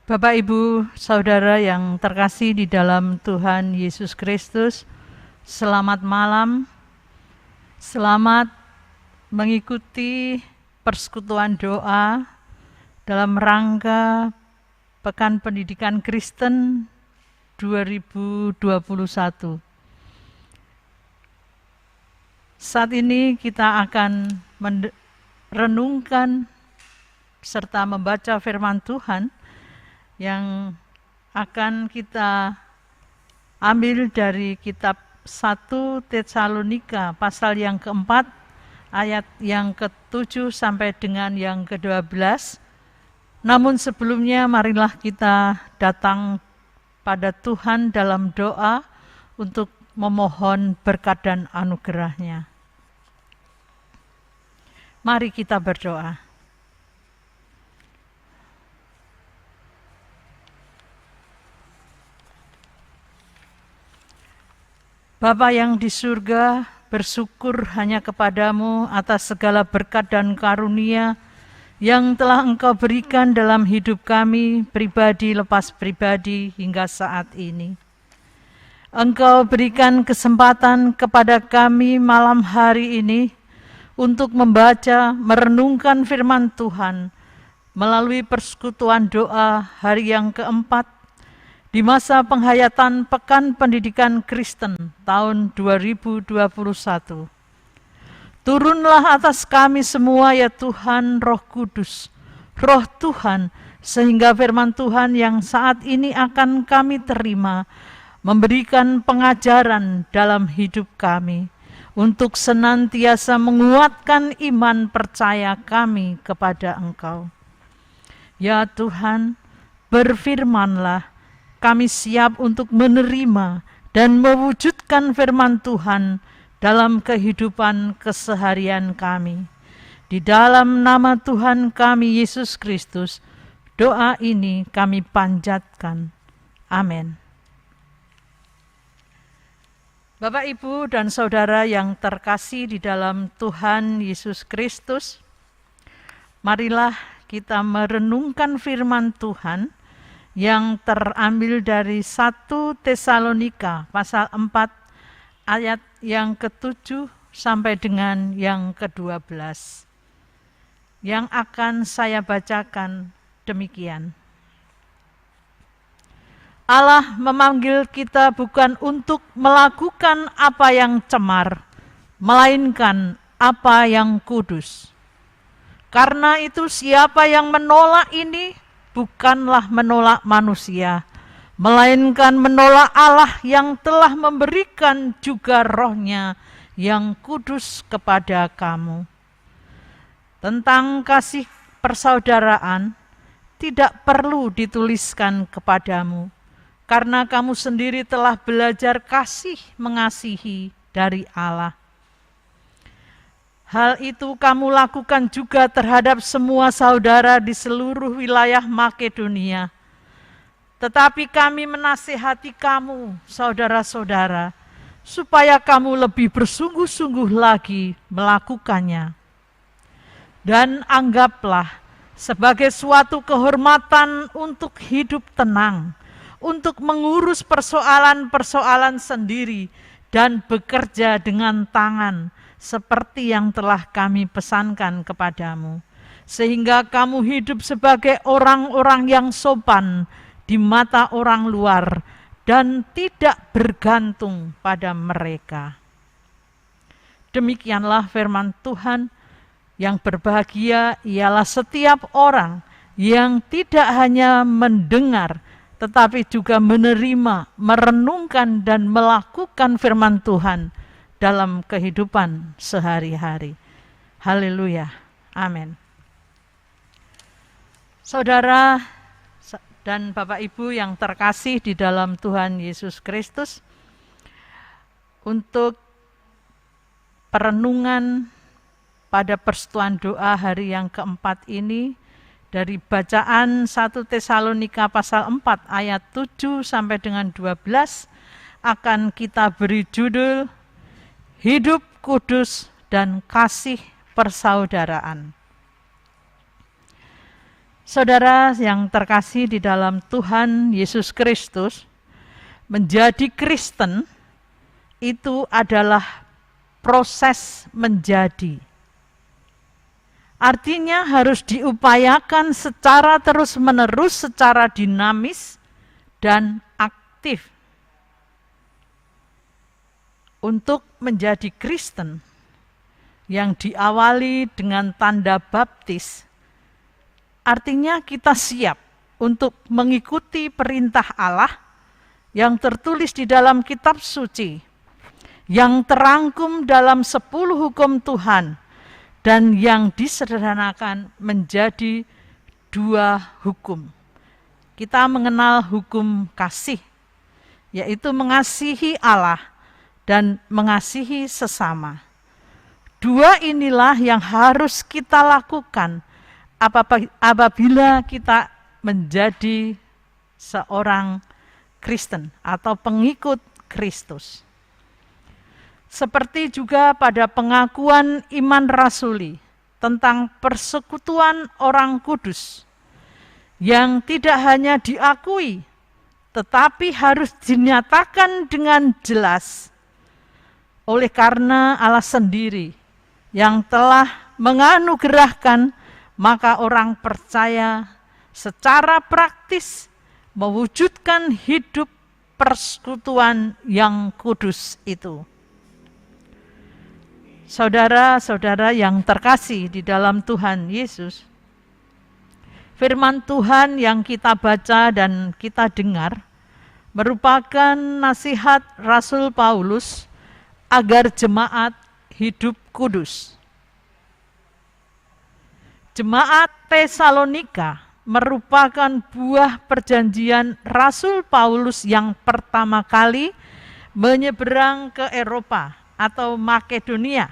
Bapak, Ibu, Saudara yang terkasih di dalam Tuhan Yesus Kristus, selamat malam. Selamat mengikuti persekutuan doa dalam rangka Pekan Pendidikan Kristen 2021. Saat ini kita akan merenungkan serta membaca firman Tuhan yang akan kita ambil dari kitab 1 Tesalonika pasal yang keempat, ayat yang ke-7 sampai dengan yang ke-12. Namun sebelumnya marilah kita datang pada Tuhan dalam doa untuk memohon berkat dan anugerah-Nya. Mari kita berdoa. Bapa yang di surga, bersyukur hanya kepadamu atas segala berkat dan karunia yang telah Engkau berikan dalam hidup kami, pribadi lepas pribadi hingga saat ini. Engkau berikan kesempatan kepada kami malam hari ini untuk membaca, merenungkan firman Tuhan melalui persekutuan doa hari yang keempat di masa penghayatan Pekan Pendidikan Kristen tahun 2021. Turunlah atas kami semua ya Tuhan Roh Kudus, Roh Tuhan, sehingga firman Tuhan yang saat ini akan kami terima memberikan pengajaran dalam hidup kami untuk senantiasa menguatkan iman percaya kami kepada Engkau. Ya Tuhan, berfirmanlah, kami siap untuk menerima dan mewujudkan firman Tuhan dalam kehidupan keseharian kami. Di dalam nama Tuhan kami Yesus Kristus, doa ini kami panjatkan. Amin. Bapak, Ibu, dan Saudara yang terkasih di dalam Tuhan Yesus Kristus, marilah kita merenungkan firman Tuhan yang terambil dari 1 Tesalonika pasal 4 ayat yang ke-7 sampai dengan yang ke-12. Yang akan saya bacakan demikian. Allah memanggil kita bukan untuk melakukan apa yang cemar, melainkan apa yang kudus. Karena itu siapa yang menolak ini bukanlah menolak manusia, melainkan menolak Allah yang telah memberikan juga Roh-Nya yang kudus kepada kamu. Tentang kasih persaudaraan tidak perlu dituliskan kepadamu, karena kamu sendiri telah belajar kasih mengasihi dari Allah. Hal itu kamu lakukan juga terhadap semua saudara di seluruh wilayah Makedonia. Tetapi kami menasihati kamu, saudara-saudara, supaya kamu lebih bersungguh-sungguh lagi melakukannya. Dan anggaplah sebagai suatu kehormatan untuk hidup tenang, untuk mengurus persoalan-persoalan sendiri dan bekerja dengan tangan seperti yang telah kami pesankan kepadamu, sehingga kamu hidup sebagai orang-orang yang sopan di mata orang luar dan tidak bergantung pada mereka. Demikianlah firman Tuhan. Yang berbahagia ialah setiap orang yang tidak hanya mendengar, tetapi juga menerima, merenungkan, dan melakukan firman Tuhan dalam kehidupan sehari-hari. Haleluya. Amin. Saudara dan Bapak Ibu yang terkasih di dalam Tuhan Yesus Kristus, untuk perenungan pada persekutuan doa hari yang keempat ini, dari bacaan 1 Tesalonika pasal 4 ayat 7 sampai dengan 12, akan kita beri judul Hidup Kudus dan Kasih Persaudaraan. Saudara yang terkasih di dalam Tuhan Yesus Kristus, menjadi Kristen itu adalah proses menjadi. Artinya harus diupayakan secara terus-menerus, secara dinamis dan aktif. Untuk menjadi Kristen yang diawali dengan tanda baptis, artinya kita siap untuk mengikuti perintah Allah yang tertulis di dalam kitab suci, yang terangkum dalam 10 hukum Tuhan, dan yang disederhanakan menjadi 2 hukum. Kita mengenal hukum kasih, yaitu mengasihi Allah dan mengasihi sesama. 2 inilah yang harus kita lakukan apabila kita menjadi seorang Kristen atau pengikut Kristus. Seperti juga pada pengakuan iman rasuli tentang persekutuan orang kudus yang tidak hanya diakui tetapi harus dinyatakan dengan jelas oleh karena Allah sendiri yang telah menganugerahkan, maka orang percaya secara praktis mewujudkan hidup persekutuan yang kudus itu. Saudara-saudara yang terkasih di dalam Tuhan Yesus, firman Tuhan yang kita baca dan kita dengar merupakan nasihat Rasul Paulus agar jemaat hidup kudus. Jemaat Tesalonika merupakan buah perjanjian Rasul Paulus yang pertama kali menyeberang ke Eropa atau Makedonia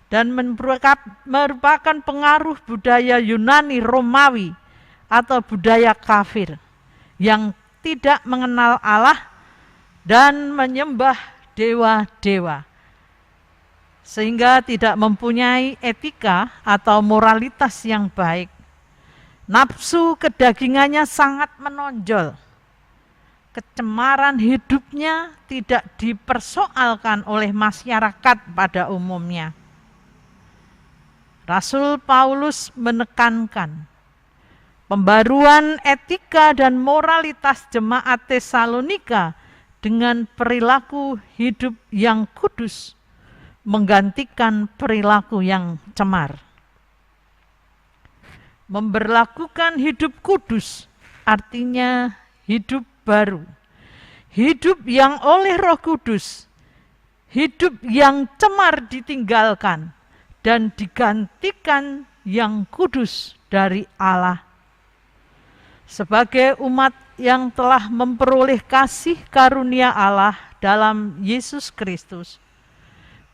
dan merupakan pengaruh budaya Yunani Romawi atau budaya kafir yang tidak mengenal Allah dan menyembah dewa-dewa, sehingga tidak mempunyai etika atau moralitas yang baik. Nafsu kedagingannya sangat menonjol. Kecemaran hidupnya tidak dipersoalkan oleh masyarakat pada umumnya. Rasul Paulus menekankan pembaruan etika dan moralitas jemaat Tesalonika dengan perilaku hidup yang kudus menggantikan perilaku yang cemar. Memberlakukan hidup kudus artinya hidup baru, hidup yang oleh Roh Kudus, hidup yang cemar ditinggalkan dan digantikan yang kudus dari Allah. Sebagai umat yang telah memperoleh kasih karunia Allah dalam Yesus Kristus,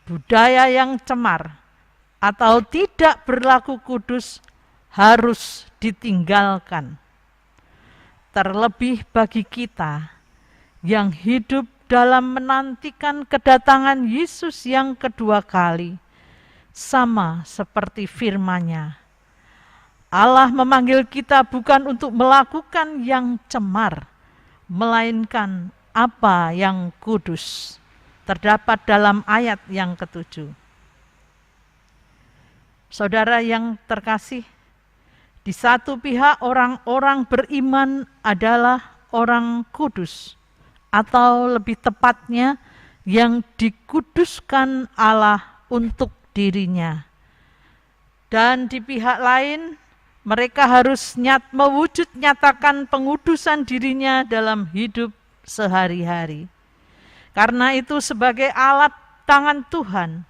budaya yang cemar atau tidak berlaku kudus harus ditinggalkan. Terlebih bagi kita yang hidup dalam menantikan kedatangan Yesus yang kedua kali, sama seperti firman-Nya. Allah memanggil kita bukan untuk melakukan yang cemar, melainkan apa yang kudus. Terdapat dalam ayat yang ke-7. Saudara yang terkasih, di satu pihak orang-orang beriman adalah orang kudus, atau lebih tepatnya yang dikuduskan Allah untuk dirinya. Dan di pihak lain, mereka harus mewujud nyatakan pengudusan dirinya dalam hidup sehari-hari. Karena itu sebagai alat tangan Tuhan,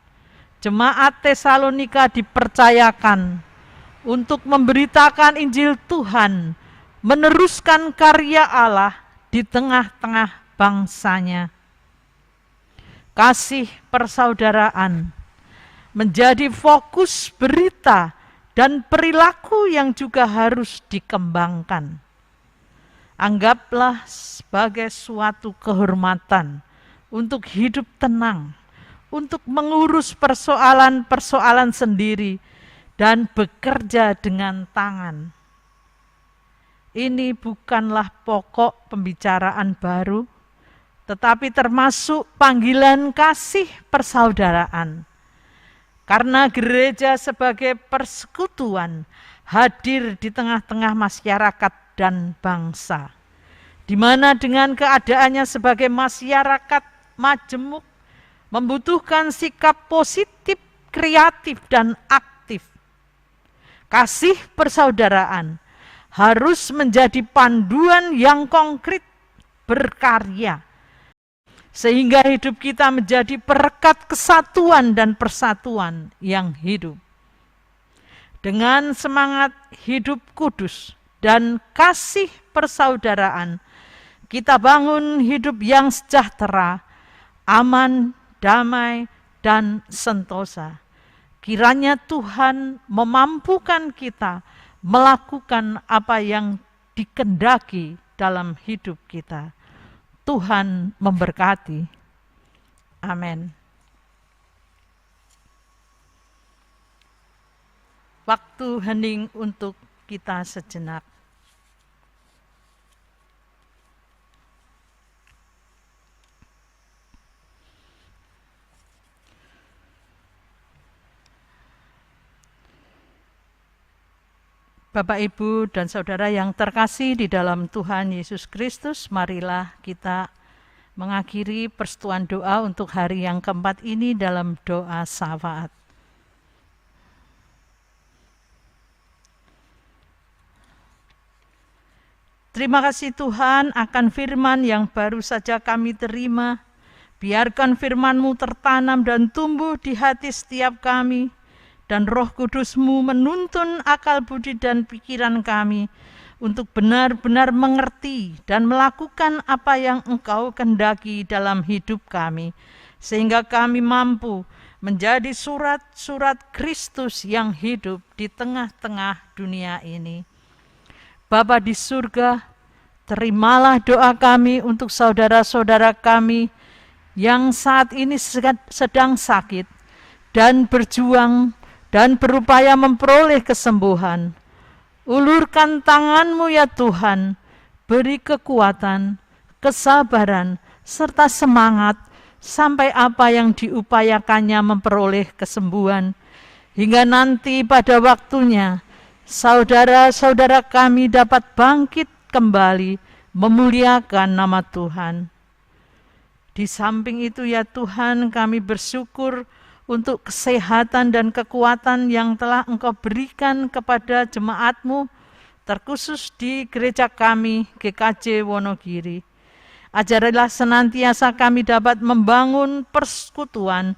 jemaat Tesalonika dipercayakan untuk memberitakan Injil Tuhan, meneruskan karya Allah di tengah-tengah bangsanya. Kasih persaudaraan menjadi fokus berita dan perilaku yang juga harus dikembangkan. Anggaplah sebagai suatu kehormatan untuk hidup tenang, untuk mengurus persoalan-persoalan sendiri dan bekerja dengan tangan. ini bukanlah pokok pembicaraan baru, tetapi termasuk panggilan kasih persaudaraan. Karena gereja sebagai persekutuan hadir di tengah-tengah masyarakat dan bangsa, di mana dengan keadaannya sebagai masyarakat majemuk membutuhkan sikap positif, kreatif, dan aktif. Kasih persaudaraan harus menjadi panduan yang konkret, berkarya, sehingga hidup kita menjadi perekat kesatuan dan persatuan yang hidup. Dengan semangat hidup kudus dan kasih persaudaraan, kita bangun hidup yang sejahtera, aman, damai, dan sentosa. Kiranya Tuhan memampukan kita melakukan apa yang dikehendaki dalam hidup kita. Tuhan memberkati. Amin. Waktu hening untuk kita sejenak. Bapak, Ibu, dan Saudara yang terkasih di dalam Tuhan Yesus Kristus, marilah kita mengakhiri persetuan doa untuk hari yang keempat ini dalam doa syafaat. Terima kasih Tuhan akan firman yang baru saja kami terima. Biarkan firman-Mu tertanam dan tumbuh di hati setiap kami, dan Roh Kudus-Mu menuntun akal budi dan pikiran kami untuk benar-benar mengerti dan melakukan apa yang Engkau kehendaki dalam hidup kami, sehingga kami mampu menjadi surat-surat Kristus yang hidup di tengah-tengah dunia ini. Bapa di surga, terimalah doa kami untuk saudara-saudara kami yang saat ini sedang sakit dan berjuang dan berupaya memperoleh kesembuhan. Ulurkan tangan-Mu ya Tuhan, beri kekuatan, kesabaran, serta semangat sampai apa yang diupayakannya memperoleh kesembuhan. Hingga nanti pada waktunya, saudara-saudara kami dapat bangkit kembali memuliakan nama Tuhan. Di samping itu ya Tuhan, kami bersyukur untuk kesehatan dan kekuatan yang telah Engkau berikan kepada jemaat-Mu, terkhusus di gereja kami GKJ Wonogiri. Ajarilah senantiasa kami dapat membangun persekutuan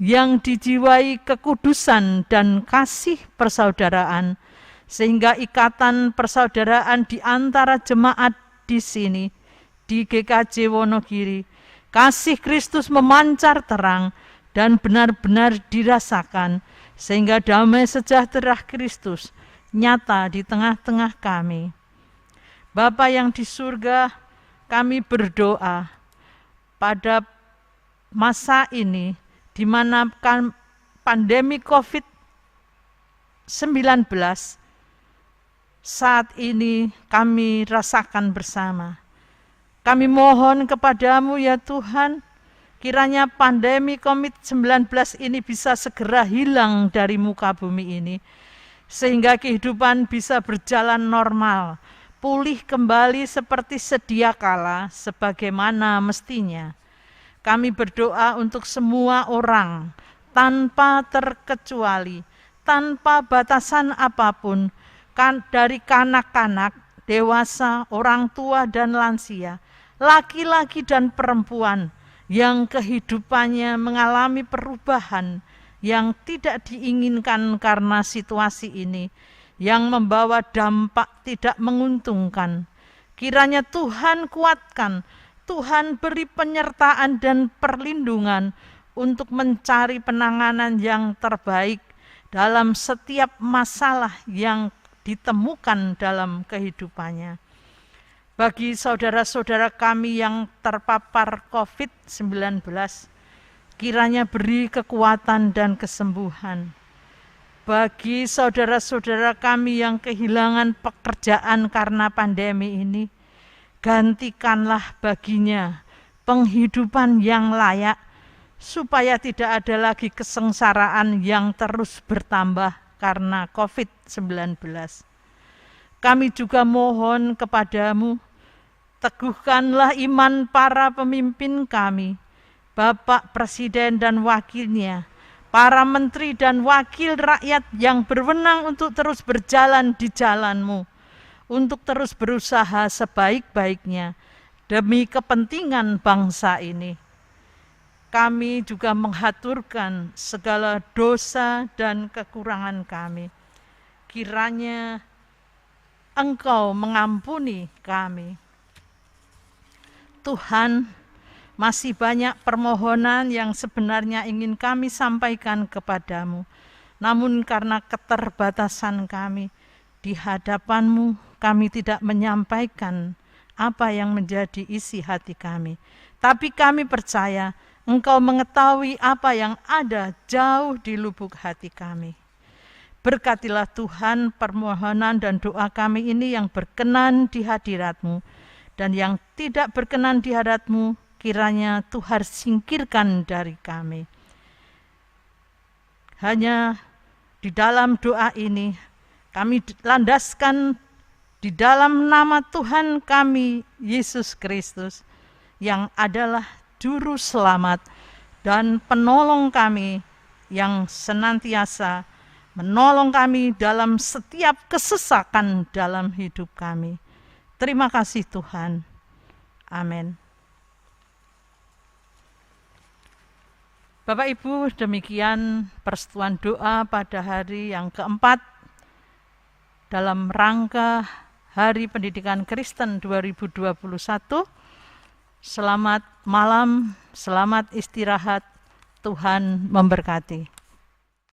yang dijiwai kekudusan dan kasih persaudaraan, sehingga ikatan persaudaraan di antara jemaat di sini, di GKJ Wonogiri, kasih Kristus memancar terang dan benar-benar dirasakan, sehingga damai sejahtera Kristus nyata di tengah-tengah kami. Bapa yang di surga, kami berdoa pada masa ini di mana pandemi COVID-19 saat ini kami rasakan bersama. Kami mohon kepadamu ya Tuhan, kiranya pandemi COVID-19 ini bisa segera hilang dari muka bumi ini, sehingga kehidupan bisa berjalan normal, pulih kembali seperti sedia kala, sebagaimana mestinya. Kami berdoa untuk semua orang, tanpa terkecuali, tanpa batasan apapun, dari kanak-kanak, dewasa, orang tua dan lansia, laki-laki dan perempuan, yang kehidupannya mengalami perubahan yang tidak diinginkan karena situasi ini, yang membawa dampak tidak menguntungkan. Kiranya Tuhan kuatkan, Tuhan beri penyertaan dan perlindungan untuk mencari penanganan yang terbaik dalam setiap masalah yang ditemukan dalam kehidupannya. Bagi saudara-saudara kami yang terpapar COVID-19, kiranya beri kekuatan dan kesembuhan. Bagi saudara-saudara kami yang kehilangan pekerjaan karena pandemi ini, gantikanlah baginya penghidupan yang layak, supaya tidak ada lagi kesengsaraan yang terus bertambah karena COVID-19. Kami juga mohon kepadamu, teguhkanlah iman para pemimpin kami, Bapak Presiden dan wakilnya, para menteri dan wakil rakyat yang berwenang untuk terus berjalan di jalan-Mu, untuk terus berusaha sebaik-baiknya demi kepentingan bangsa ini. Kami juga menghaturkan segala dosa dan kekurangan kami. Kiranya Engkau mengampuni kami. Tuhan, masih banyak permohonan yang sebenarnya ingin kami sampaikan kepadamu. Namun karena keterbatasan kami di hadapan-Mu, kami tidak menyampaikan apa yang menjadi isi hati kami. Tapi kami percaya Engkau mengetahui apa yang ada jauh di lubuk hati kami. Berkatilah Tuhan permohonan dan doa kami ini yang berkenan di hadirat-Mu, dan yang tidak berkenan di hadirat-Mu kiranya Tuhan singkirkan dari kami. Hanya di dalam doa ini kami landaskan di dalam nama Tuhan kami Yesus Kristus, yang adalah Juru Selamat dan penolong kami, yang senantiasa menolong kami dalam setiap kesesakan dalam hidup kami. Terima kasih Tuhan. Amin. Bapak Ibu, demikian persekutuan doa pada hari yang keempat dalam rangka Hari Pendidikan Kristen 2021. Selamat malam, selamat istirahat, Tuhan memberkati.